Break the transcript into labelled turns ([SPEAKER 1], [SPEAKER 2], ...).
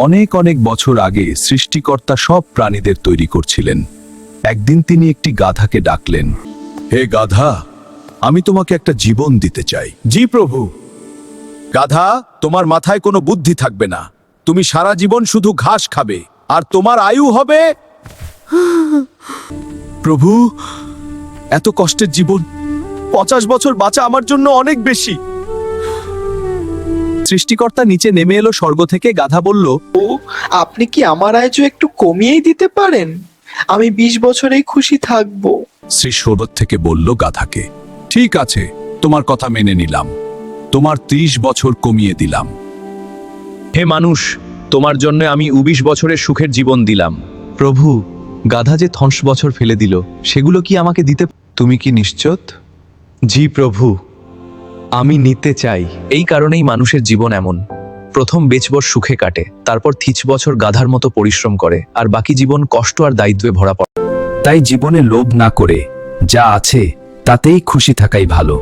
[SPEAKER 1] অনেক অনেক বছর আগে সৃষ্টিকর্তা সব প্রাণীদের তৈরি করছিলেন। একদিন তিনি একটি গাধাকে ডাকলেন। হে গাধা, আমি তোমাকে একটা জীবন দিতে চাই। জি প্রভু। গাধা, তোমার মাথায় কোনো বুদ্ধি থাকবে না, তুমি সারা জীবন শুধু ঘাস খাবে, আর তোমার আয়ু হবে। প্রভু, এত কষ্টের জীবন, 50 বছর বাঁচা আমার জন্য অনেক বেশি। সৃষ্টিকর্তা নিচে নেমে এলো স্বর্গ থেকে। গাধা বলল,
[SPEAKER 2] আপনি কি আমার আয়ু একটু কমিয়েই দিতে পারেন? আমি 20 বছরেই খুশি থাকবো।
[SPEAKER 1] শ্রী সৌরভ থেকে বলল গাধাকে, ঠিক আছে, তোমার কথা মেনে নিলাম, তোমার 30 বছর কমিয়ে দিলাম।
[SPEAKER 3] হে মানুষ, তোমার জন্য আমি 19 বছরের সুখের জীবন দিলাম।
[SPEAKER 4] প্রভু, গাধা যে 30 বছর ফেলে দিল, সেগুলো কি আমাকে দিতে? তুমি কি নিশ্চিত? জি প্রভু, আমি নিতে চাই।
[SPEAKER 3] এই কারণেই মানুষের জীবন এমন, প্রথম 20 বছর সুখে কাটে, তারপর 30 বছর গাধার মতো পরিশ্রম করে, আর বাকি জীবন কষ্ট আর দায়িত্বে ভরা পড়ে।
[SPEAKER 1] তাই জীবনে লোভ না করে যা আছে তাতেই খুশি থাকাই ভালো।